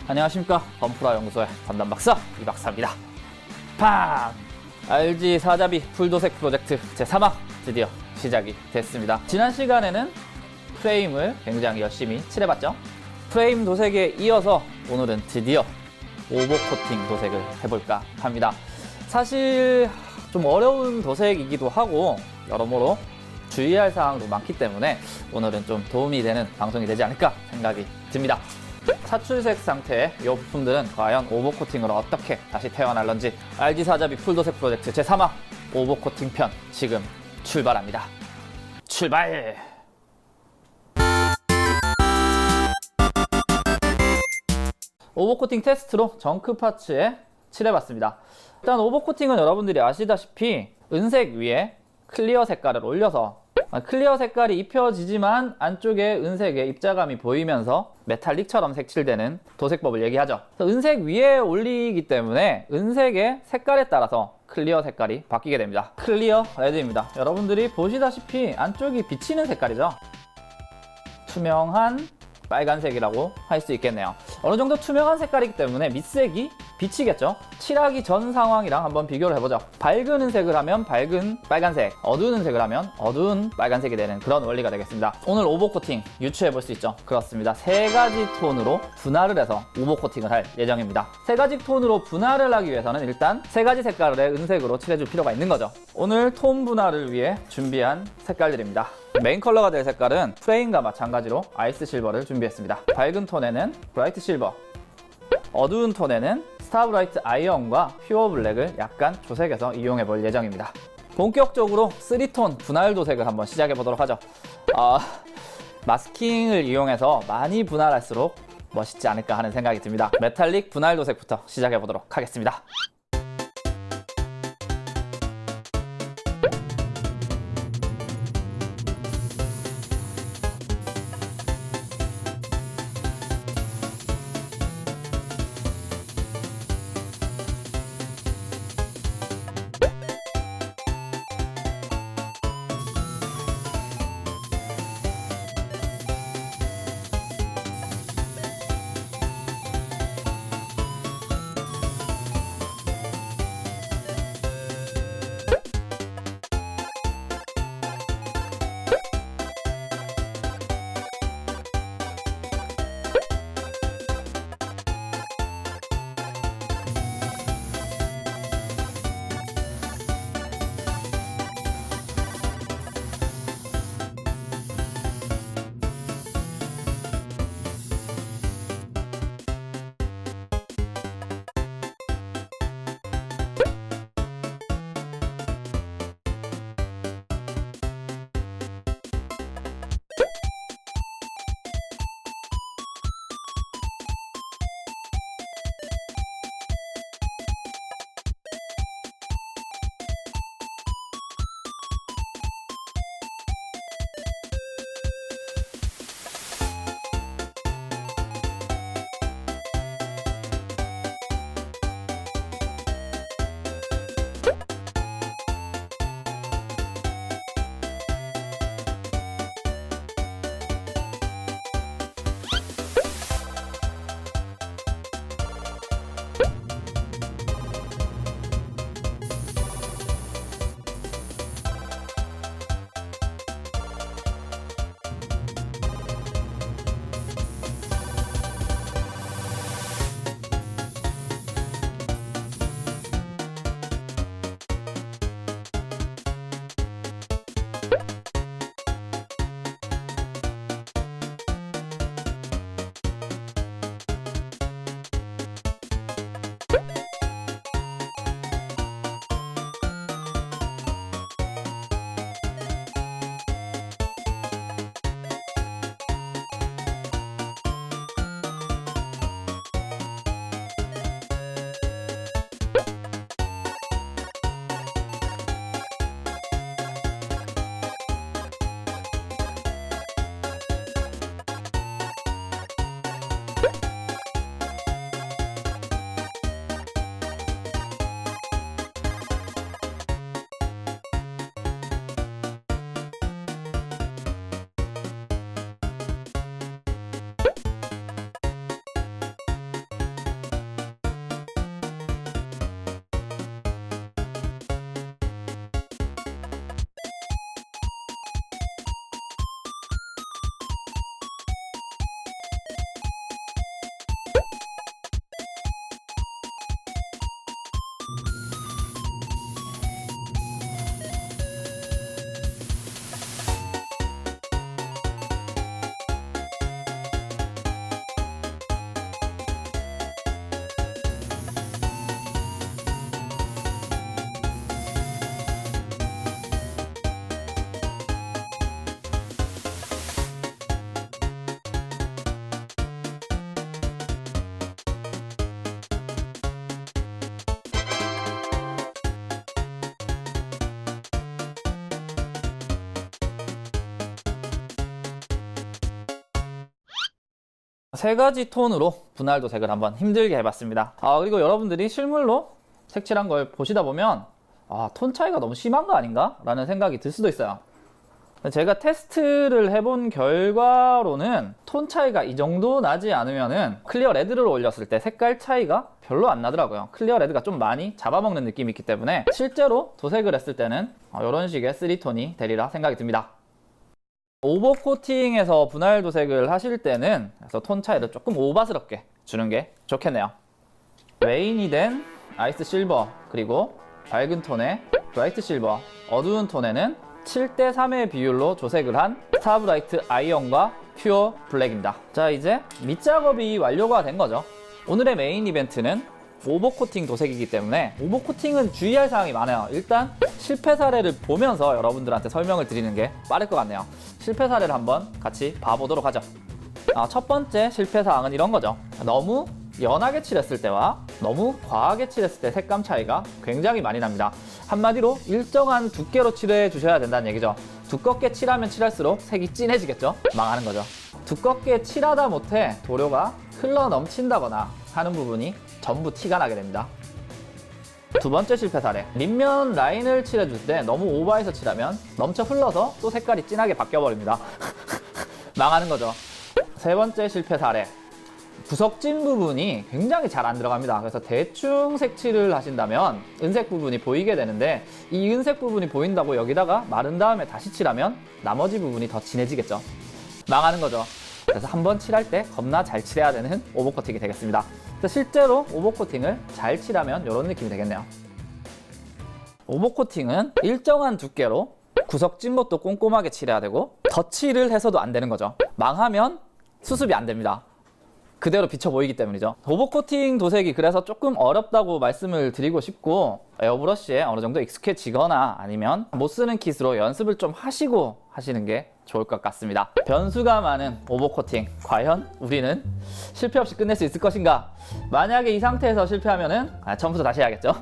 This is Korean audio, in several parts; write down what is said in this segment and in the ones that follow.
안녕하십니까. 건프라 연구소의 건담 박사 이 박사입니다. 팡! RG 사자비 풀도색 프로젝트 제3화 드디어 시작이 됐습니다. 지난 시간에는 프레임을 굉장히 열심히 칠해봤죠. 프레임 도색에 이어서 오늘은 드디어 오버코팅 도색을 해볼까 합니다. 사실 좀 어려운 도색이기도 하고 여러모로 주의할 사항도 많기 때문에 오늘은 좀 도움이 되는 방송이 되지 않을까 생각이 듭니다. 차출색 상태의 이 부품들은 과연 오버코팅으로 어떻게 다시 태어날런지 RG 사자비 풀도색 프로젝트 제3화 오버코팅 편 지금 출발합니다. 출발! 오버코팅 테스트로 정크 파츠에 칠해봤습니다. 일단 오버코팅은 여러분들이 아시다시피 은색 위에 클리어 색깔을 올려서 클리어 색깔이 입혀지지만 안쪽에 은색의 입자감이 보이면서 메탈릭처럼 색칠되는 도색법을 얘기하죠. 은색 위에 올리기 때문에 은색의 색깔에 따라서 클리어 색깔이 바뀌게 됩니다. 클리어 레드입니다. 여러분들이 보시다시피 안쪽이 비치는 색깔이죠. 투명한 빨간색이라고 할 수 있겠네요. 어느 정도 투명한 색깔이기 때문에 밑색이 비치겠죠. 칠하기 전 상황이랑 한번 비교를 해보죠. 밝은 은색을 하면 밝은 빨간색, 어두운 은색을 하면 어두운 빨간색이 되는 그런 원리가 되겠습니다. 오늘 오버코팅 유추해 볼 수 있죠. 그렇습니다. 세 가지 톤으로 분할을 해서 오버코팅을 할 예정입니다. 세 가지 톤으로 분할을 하기 위해서는 일단 세 가지 색깔의 은색으로 칠해줄 필요가 있는 거죠. 오늘 톤 분할을 위해 준비한 색깔들입니다. 메인 컬러가 될 색깔은 프레임과 마찬가지로 아이스 실버를 준비했습니다. 밝은 톤에는 브라이트 실버, 어두운 톤에는 스타브라이트 아이언과 퓨어 블랙을 약간 조색해서 이용해 볼 예정입니다. 본격적으로 3톤 분할 도색을 한번 시작해 보도록 하죠. 마스킹을 이용해서 많이 분할할수록 멋있지 않을까 하는 생각이 듭니다. 메탈릭 분할 도색부터 시작해 보도록 하겠습니다. 세 가지 톤으로 분할 도색을 한번 힘들게 해봤습니다. 그리고 여러분들이 실물로 색칠한 걸 보시다 보면 톤 차이가 너무 심한 거 아닌가? 라는 생각이 들 수도 있어요. 제가 테스트를 해본 결과로는 톤 차이가 이 정도 나지 않으면은 클리어 레드를 올렸을 때 색깔 차이가 별로 안 나더라고요. 클리어 레드가 좀 많이 잡아먹는 느낌이 있기 때문에 실제로 도색을 했을 때는 이런 식의 3톤이 되리라 생각이 듭니다. 오버코팅에서 분할 도색을 하실 때는 그래서 톤 차이를 조금 오바스럽게 주는 게 좋겠네요. 메인이 된 아이스 실버, 그리고 밝은 톤의 브라이트 실버, 어두운 톤에는 7대3의 비율로 조색을 한 스타브라이트 아이언과 퓨어 블랙입니다. 자, 이제 밑작업이 완료가 된 거죠. 오늘의 메인 이벤트는 오버코팅 도색이기 때문에 오버코팅은 주의할 사항이 많아요. 일단 실패 사례를 보면서 여러분들한테 설명을 드리는 게 빠를 것 같네요. 실패 사례를 한번 같이 봐보도록 하죠. 첫 번째 실패 사항은 이런 거죠. 너무 연하게 칠했을 때와 너무 과하게 칠했을 때 색감 차이가 굉장히 많이 납니다. 한마디로 일정한 두께로 칠해 주셔야 된다는 얘기죠. 두껍게 칠하면 칠할수록 색이 진해지겠죠? 망하는 거죠. 두껍게 칠하다 못해 도료가 흘러 넘친다거나 하는 부분이 전부 티가 나게 됩니다. 두 번째 실패 사례, 립면 라인을 칠해줄 때 너무 오버해서 칠하면 넘쳐 흘러서 또 색깔이 진하게 바뀌어버립니다. 망하는 거죠. 세 번째 실패 사례, 구석진 부분이 굉장히 잘 안 들어갑니다. 그래서 대충 색칠을 하신다면 은색 부분이 보이게 되는데, 이 은색 부분이 보인다고 여기다가 마른 다음에 다시 칠하면 나머지 부분이 더 진해지겠죠. 망하는 거죠. 그래서 한번 칠할 때 겁나 잘 칠해야 되는 오버코팅이 되겠습니다. 실제로 오버코팅을 잘 칠하면 이런 느낌이 되겠네요. 오버코팅은 일정한 두께로 구석진 것도 꼼꼼하게 칠해야 되고, 덧칠을 해서도 안 되는 거죠. 망하면 수습이 안 됩니다. 그대로 비쳐 보이기 때문이죠. 오버코팅 도색이 그래서 조금 어렵다고 말씀을 드리고 싶고, 에어브러쉬에 어느 정도 익숙해지거나 아니면 못 쓰는 킷으로 연습을 좀 하시고 하시는 게 좋을 것 같습니다. 변수가 많은 오버코팅, 과연 우리는 실패 없이 끝낼 수 있을 것인가? 만약에 이 상태에서 실패하면은 처음부터 다시 해야겠죠.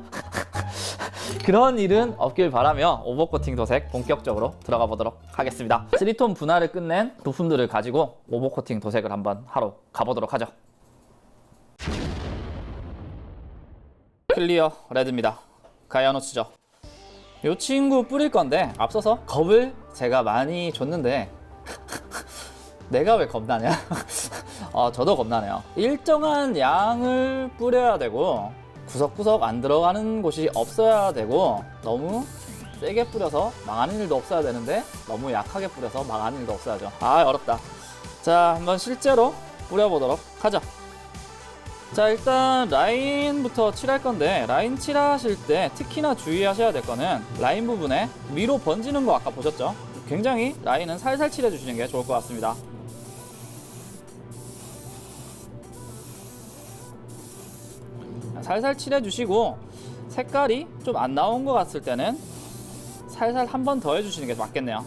그런 일은 없길 바라며 오버코팅 도색 본격적으로 들어가 보도록 하겠습니다. 3톤 분할을 끝낸 부품들을 가지고 오버코팅 도색을 한번 하러 가보도록 하죠. 클리어 레드입니다. 가이아노츠죠. 이 친구 뿌릴 건데 앞서서 겁을 제가 많이 줬는데 내가 왜 겁나냐? 저도 겁나네요. 일정한 양을 뿌려야 되고 구석구석 안 들어가는 곳이 없어야 되고, 너무 세게 뿌려서 망하는 일도 없어야 되는데 너무 약하게 뿌려서 망하는 일도 없어야죠. 어렵다. 자, 한번 실제로 뿌려보도록 하죠. 자, 일단 라인부터 칠할 건데, 라인 칠하실 때 특히나 주의하셔야 될 거는 라인 부분에 위로 번지는 거 아까 보셨죠? 굉장히 라인은 살살 칠해주시는 게 좋을 것 같습니다. 살살 칠해주시고, 색깔이 좀 안 나온 것 같을 때는 살살 한 번 더 해주시는 게 맞겠네요.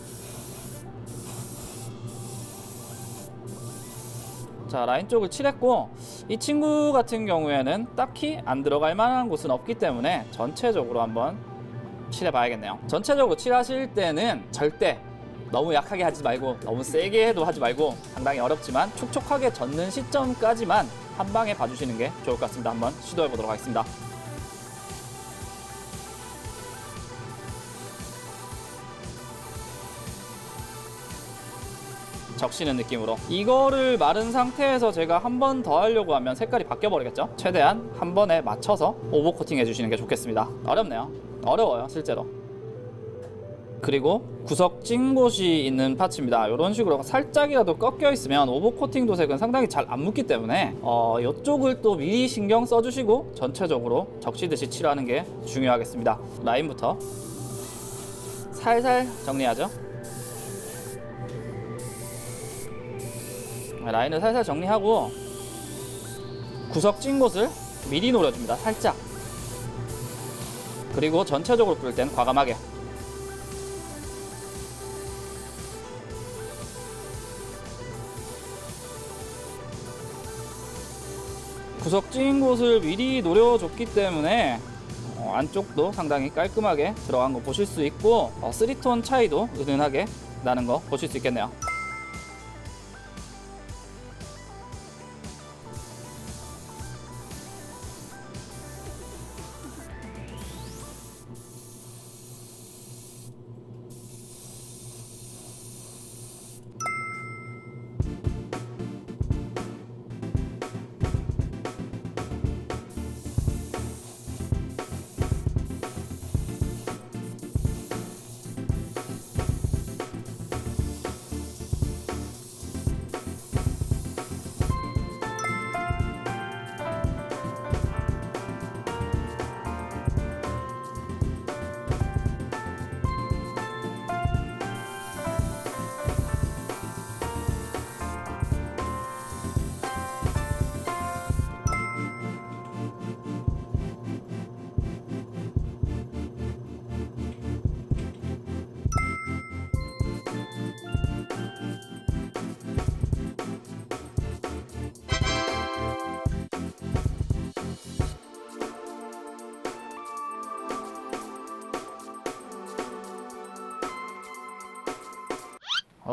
자, 라인 쪽을 칠했고, 이 친구 같은 경우에는 딱히 안 들어갈 만한 곳은 없기 때문에 전체적으로 한번 칠해 봐야겠네요. 전체적으로 칠하실 때는 절대 너무 약하게 하지 말고 너무 세게 해도 하지 말고, 상당히 어렵지만 촉촉하게 젓는 시점까지만 한 방에 봐주시는 게 좋을 것 같습니다. 한번 시도해 보도록 하겠습니다. 적시는 느낌으로. 이거를 마른 상태에서 제가 한 번 더 하려고 하면 색깔이 바뀌어 버리겠죠. 최대한 한 번에 맞춰서 오버코팅 해주시는 게 좋겠습니다. 어렵네요. 어려워요, 실제로. 그리고 구석진 곳이 있는 파츠입니다. 이런 식으로 살짝이라도 꺾여 있으면 오버코팅 도색은 상당히 잘 안 묻기 때문에 이쪽을 또 미리 신경 써주시고 전체적으로 적시듯이 칠하는 게 중요하겠습니다. 라인부터 살살 정리하죠. 라인을 살살 정리하고 구석진 곳을 미리 노려줍니다. 살짝. 그리고 전체적으로 뿌릴 땐 과감하게. 구석진 곳을 미리 노려줬기 때문에 안쪽도 상당히 깔끔하게 들어간 거 보실 수 있고, 3톤 차이도 은은하게 나는 거 보실 수 있겠네요.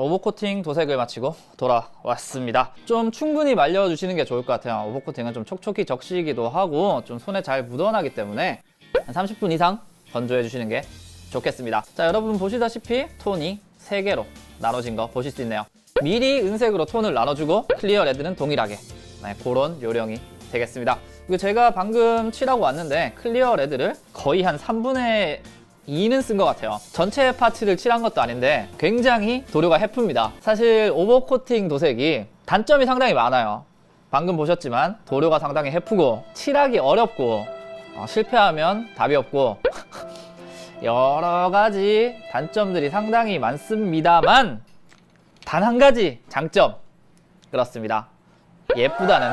오버코팅 도색을 마치고 돌아왔습니다. 좀 충분히 말려주시는 게 좋을 것 같아요. 오버코팅은 좀 촉촉히 적시기도 하고 좀 손에 잘 묻어나기 때문에 한 30분 이상 건조해 주시는 게 좋겠습니다. 자, 여러분 보시다시피 톤이 3개로 나눠진 거 보실 수 있네요. 미리 은색으로 톤을 나눠주고 클리어 레드는 동일하게, 네, 그런 요령이 되겠습니다. 그리고 제가 방금 칠하고 왔는데 클리어 레드를 거의 한 3분의 2는 쓴 것 같아요. 전체 파츠를 칠한 것도 아닌데 굉장히 도료가 해프입니다. 사실 오버코팅 도색이 단점이 상당히 많아요. 방금 보셨지만 도료가 상당히 해프고 칠하기 어렵고 실패하면 답이 없고 여러 가지 단점들이 상당히 많습니다만 단 한 가지 장점, 그렇습니다. 예쁘다는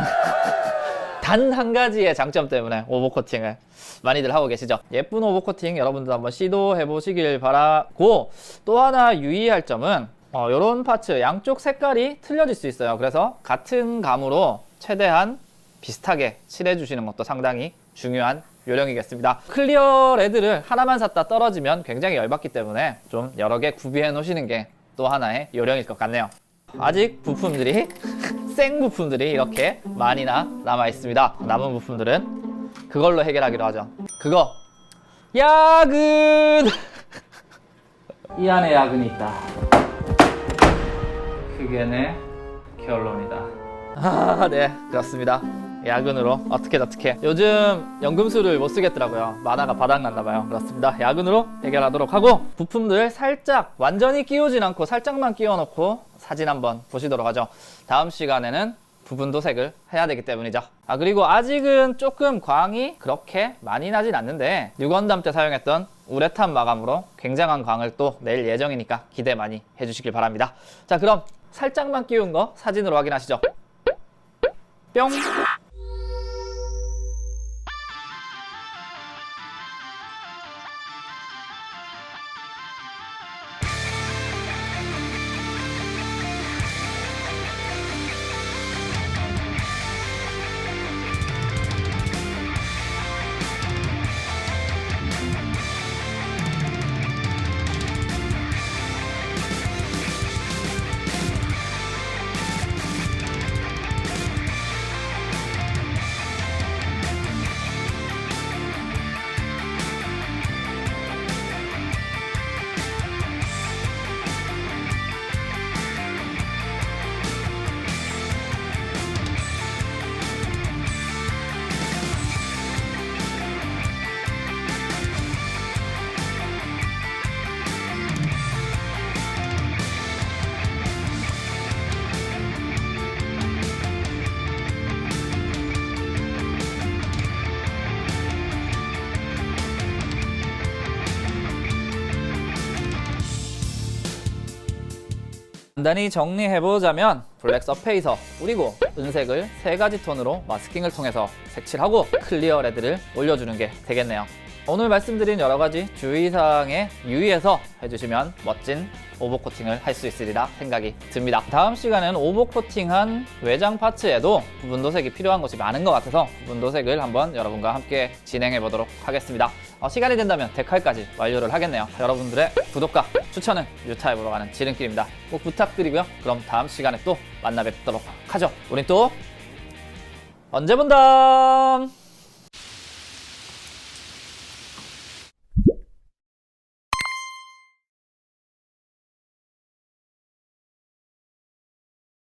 단 한 가지의 장점 때문에 오버코팅을 많이들 하고 계시죠. 예쁜 오버코팅 여러분들 한번 시도해 보시길 바라고, 또 하나 유의할 점은 이런 파츠 양쪽 색깔이 틀려질 수 있어요. 그래서 같은 감으로 최대한 비슷하게 칠해 주시는 것도 상당히 중요한 요령이겠습니다. 클리어 레드를 하나만 샀다 떨어지면 굉장히 열받기 때문에 좀 여러 개 구비해 놓으시는 게 또 하나의 요령일 것 같네요. 아직 부품들이 생 부품들이 이렇게 많이나 남아 있습니다. 남은 부품들은 그걸로 해결하기로 하죠. 그거 야근. 이 안에 야근이 있다. 그게 내 결론이다. 네, 그렇습니다. 야근으로 어떻게 요즘 연금술을 못 쓰겠더라고요. 만화가 바닥났나봐요. 그렇습니다. 야근으로 해결하도록 하고, 부품들 살짝 완전히 끼우진 않고 살짝만 끼워놓고 사진 한번 보시도록 하죠. 다음 시간에는 부분 도색을 해야 되기 때문이죠. 그리고 아직은 조금 광이 그렇게 많이 나진 않는데 뉴건담 때 사용했던 우레탄 마감으로 굉장한 광을 또 낼 예정이니까 기대 많이 해주시길 바랍니다. 자, 그럼 살짝만 끼운 거 사진으로 확인하시죠. 뿅! 간단히 정리해보자면 블랙 서페이서 뿌리고 은색을 3가지 톤으로 마스킹을 통해서 색칠하고 클리어 레드를 올려주는 게 되겠네요. 오늘 말씀드린 여러가지 주의사항에 유의해서 해주시면 멋진 오버코팅을 할 수 있으리라 생각이 듭니다. 다음 시간에는 오버코팅한 외장 파츠에도 부분 도색이 필요한 것이 많은 것 같아서 부분 도색을 한번 여러분과 함께 진행해 보도록 하겠습니다. 시간이 된다면 데칼까지 완료를 하겠네요. 여러분들의 구독과 추천은 유타입으로 가는 지름길입니다. 꼭 부탁드리고요. 그럼 다음 시간에 또 만나 뵙도록 하죠. 우린 또 언제 본담!